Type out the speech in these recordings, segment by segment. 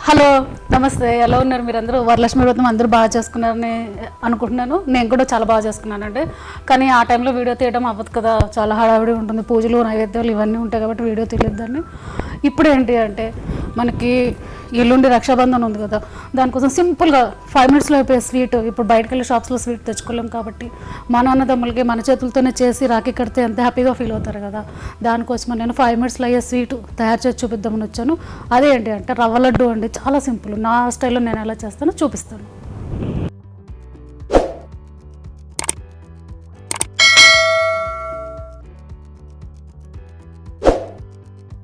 Hello నమస్తే, ఎలా ఉన్నారు మీరందరూ? వరలక్ష్మి వ్రతం అందరూ బాగా చేసుకున్నారని అనుకుంటున్నాను. నేను కూడా చాలా బాగా చేసుకున్నానండి. కానీ ఆ టైంలో వీడియో తీయడం అవ్వదు కదా, చాలా హడావిడి ఉంటుంది, పూజలు నైవేద్యాలు ఇవన్నీ ఉంటాయి కాబట్టి వీడియో తీయలేదని. ఇప్పుడు ఏంటి అంటే మనకి ఎల్లుండి రక్షాబంధన్ ఉంది కదా, దానికోసం సింపుల్గా 5 minutesలో అయిపోయే స్వీట్. ఇప్పుడు బయటకు వెళ్ళి షాప్స్లో స్వీట్ తెచ్చుకోలేం కాబట్టి మా నాన్నదమ్ములకి మన చేతులతోనే చేసి రాఖీ కడితే ఎంత హ్యాపీగా ఫీల్ అవుతారు కదా, దానికోసం నేను 5 minutesలో అయ్యే స్వీట్ తయారు చేసి చూపిద్దామని వచ్చాను. అదేంటి అంటే రవ్వ లడ్డు అండి. చాలా సింపుల్, నా స్టైల్లో నేను ఎలా చేస్తానో చూపిస్తాను.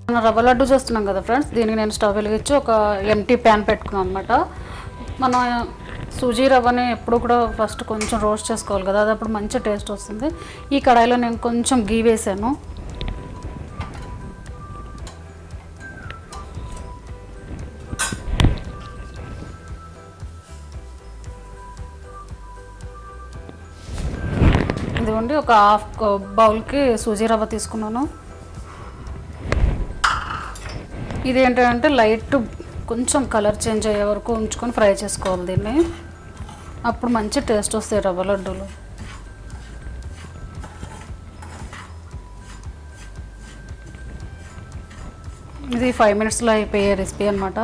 మనం రవ్వ లడ్డు చేస్తున్నాం కదా ఫ్రెండ్స్, దీనికి నేను స్టవ్ వెలిగించి ఒక ఎంటీ ప్యాన్ పెట్టుకున్నాను అనమాట. మనం సూజీ రవ్వని ఎప్పుడు కూడా ఫస్ట్ కొంచెం రోస్ట్ చేసుకోవాలి కదా, అది అప్పుడు మంచి టేస్ట్ వస్తుంది. ఈ కడాయిలో నేను కొంచెం గీ వేసాను. ఇదిగోండి, ఒక హాఫ్ బౌల్కి సూజీ రవ్వ తీసుకున్నాను. ఇదేంటంటే లైట్ కొంచెం కలర్ చేంజ్ అయ్యే వరకు ఉంచుకొని ఫ్రై చేసుకోవాలి దీన్ని, అప్పుడు మంచి టేస్ట్ వస్తాయి రవ్వ లడ్డూలు. ఇది 5 minutesలో అయిపోయే రెసిపీ అనమాట.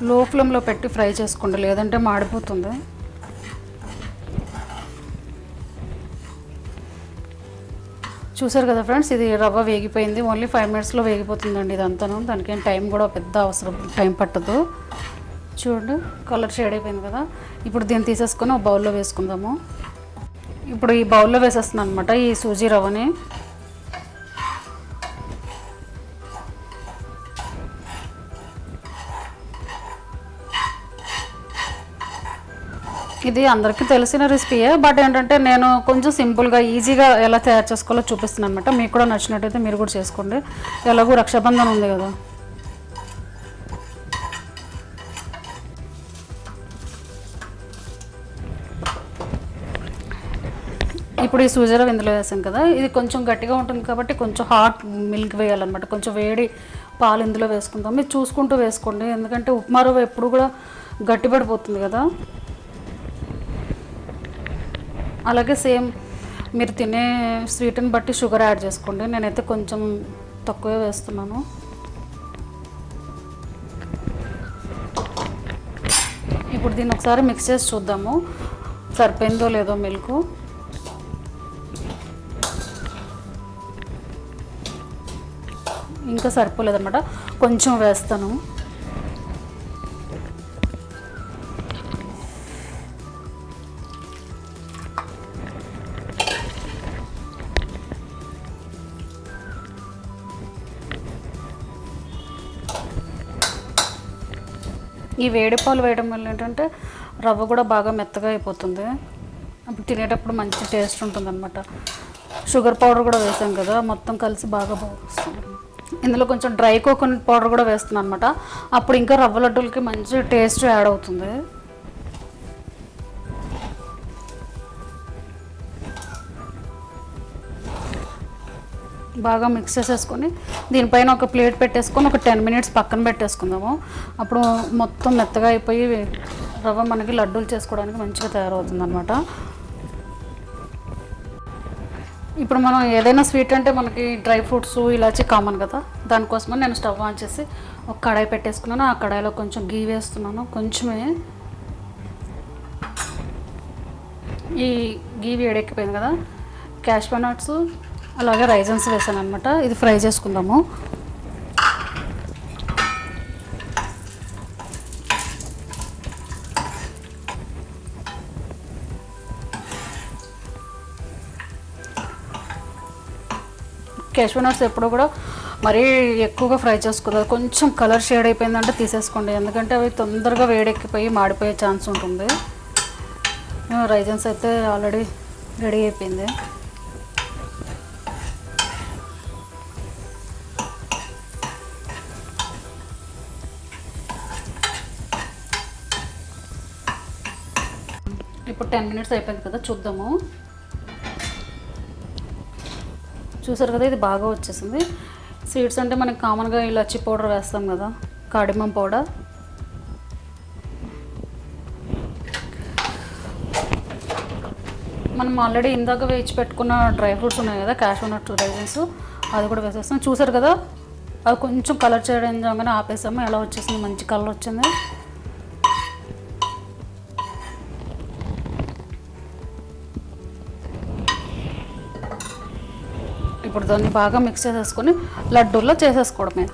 లో ఫ్లేమ్లో పెట్టి ఫ్రై చేసుకోండి, లేదంటే మాడిపోతుంది. చూసారు కదా ఫ్రెండ్స్, ఇది రవ్వ వేగిపోయింది. ఓన్లీ 5 minutesలో వేగిపోతుందండి ఇదంతాను. దానికేం టైం కూడా పెద్ద అవసరం, టైం పట్టదు. చూడండి, కలర్ షేడ్ అయిపోయింది కదా. ఇప్పుడు దీన్ని తీసేసుకొని ఒక బౌల్లో వేసుకుందాము. ఇప్పుడు ఈ బౌల్లో వేసేస్తున్నాను అనమాట ఈ సూజీ రవ్వని. ఇది అందరికీ తెలిసిన రెసిపీయే, బట్ ఏంటంటే నేను కొంచెం సింపుల్గా ఈజీగా ఎలా తయారు చేసుకోవాలో చూపిస్తున్నాను అనమాట. మీకు కూడా నచ్చినట్టయితే మీరు కూడా చేసుకోండి, ఎలాగూ రక్షాబంధన్ ఉంది కదా. ఇప్పుడు ఈ సూజీ రవ్వ ఇందులో వేసాం కదా, ఇది కొంచెం గట్టిగా ఉంటుంది కాబట్టి కొంచెం హాట్ మిల్క్ వేయాలన్నమాట. కొంచెం వేడి పాలు ఇందులో వేసుకుందాం. మీరు చూసుకుంటూ వేసుకోండి, ఎందుకంటే ఉప్మా రవ్వ ఎప్పుడు కూడా గట్టిపడిపోతుంది కదా. అలాగే సేమ్ మీరు తినే స్వీట్ని బట్టి షుగర్ యాడ్ చేసుకోండి. నేనైతే కొంచెం తక్కువే వేస్తున్నాను. ఇప్పుడు దీన్ని ఒకసారి మిక్స్ చేసి చూద్దాము సరిపోయిందో లేదో. మిల్క్ ఇంకా సరిపోలేదన్నమాట, కొంచెం వేస్తాను. ఈ వేడి పాలు వేయడం వల్ల ఏంటంటే రవ్వ కూడా బాగా మెత్తగా అయిపోతుంది, అప్పుడు తినేటప్పుడు మంచి టేస్ట్ ఉంటుంది అనమాట. షుగర్ పౌడర్ కూడా వేసాం కదా, మొత్తం కలిసి బాగా వస్తుంది. ఇందులో కొంచెం డ్రై కోకోనట్ పౌడర్ కూడా వేస్తున్నాను అనమాట, అప్పుడు ఇంకా రవ్వ లడ్డూలకి మంచి టేస్ట్ యాడ్ అవుతుంది. బాగా మిక్స్ చేసేసుకొని దీనిపైన ఒక ప్లేట్ పెట్టేసుకొని ఒక 10 minutes పక్కన పెట్టేసుకుందాము. అప్పుడు మొత్తం మెత్తగా అయిపోయి రవ్వ మనకి లడ్డూలు చేసుకోవడానికి మంచిగా తయారవుతుంది అనమాట. ఇప్పుడు మనం ఏదైనా స్వీట్ అంటే మనకి డ్రై ఫ్రూట్స్ ఇలాచి కామన్ కదా, దానికోసమని నేను స్టవ్ ఆన్ చేసి ఒక కడాయి పెట్టేసుకున్నాను. ఆ కడాయిలో కొంచెం గీ వేస్తున్నాను, కొంచెమే. ఈ గీ వేడెక్కిపోయింది కదా, క్యాష్యూ నట్స్ అలాగే రైజన్స్ వేసాను అనమాట. ఇది ఫ్రై చేసుకుందాము. క్యాష్యూ నట్స్ ఎప్పుడు కూడా మరీ ఎక్కువగా ఫ్రై చేసుకోవాలి, కొంచెం కలర్ షేడ్ అయిపోయిందంటే తీసేసుకోండి, ఎందుకంటే అవి తొందరగా వేడెక్కిపోయి మాడిపోయే ఛాన్స్ ఉంటుంది. రైజన్స్ అయితే ఆల్రెడీ రెడీ అయిపోయింది. ఇప్పుడు 10 minutes అయిపోయింది కదా, చూద్దాము. చూసారు కదా, ఇది బాగా వచ్చేసింది. స్వీట్స్ అంటే మనకి కామన్గా ఇలాచి పౌడర్ వేస్తాం కదా, కార్డమమ్ పౌడర్. మనం ఆల్రెడీ ఇందాక వేయించి పెట్టుకున్న డ్రై ఫ్రూట్స్ ఉన్నాయి కదా, క్యాషూ నట్స్, రైజన్స్, అది కూడా వేసేస్తాం. చూసారు కదా, అది కొంచెం కలర్ చేయడం ఆపేసాము. ఎలా వచ్చేసింది, మంచి కలర్ వచ్చింది. ఇప్పుడు దాన్ని బాగా మిక్స్ చేసేసుకొని లడ్డూల్లో చేసేసుకోవడమే,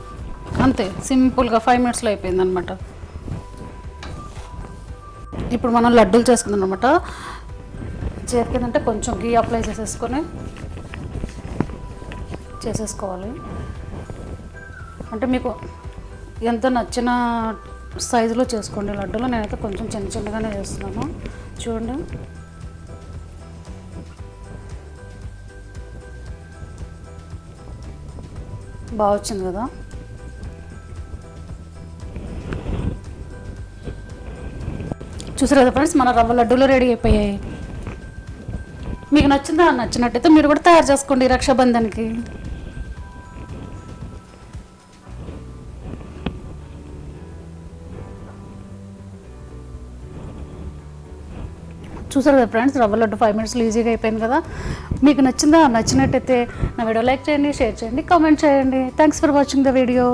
అంతే సింపుల్గా 5 మినిట్స్లో అయిపోయింది అనమాట. ఇప్పుడు మనం లడ్డూలు చేసుకుందాం అనమాట. చేతికిందంటే కొంచెం గీ అప్లై చేసేసుకోవాలి. అంటే మీకు ఎంత నచ్చిన సైజులో చేసుకోండి లడ్డూలు. నేనైతే కొంచెం చిన్న చిన్నగానే చేస్తున్నాను. చూడండి, బాగా వచ్చింది కదా. చూసారు కదా ఫ్రెండ్స్, మన రవ్వ లడ్డూలు రెడీ అయిపోయాయి. మీకు నచ్చిందా? నచ్చినట్టయితే మీరు కూడా తయారు చేసుకోండి రక్షాబంధన్కి. చూసారు కదా ఫ్రెండ్స్, రవ్వ లడ్డు 5 మినిట్స్లో ఈజీగా అయిపోయింది కదా. మీకు నచ్చిందా? నచ్చినట్టయితే నా వీడియో లైక్ చేయండి, షేర్ చేయండి, కామెంట్ చేయండి. Thanks for watching the video.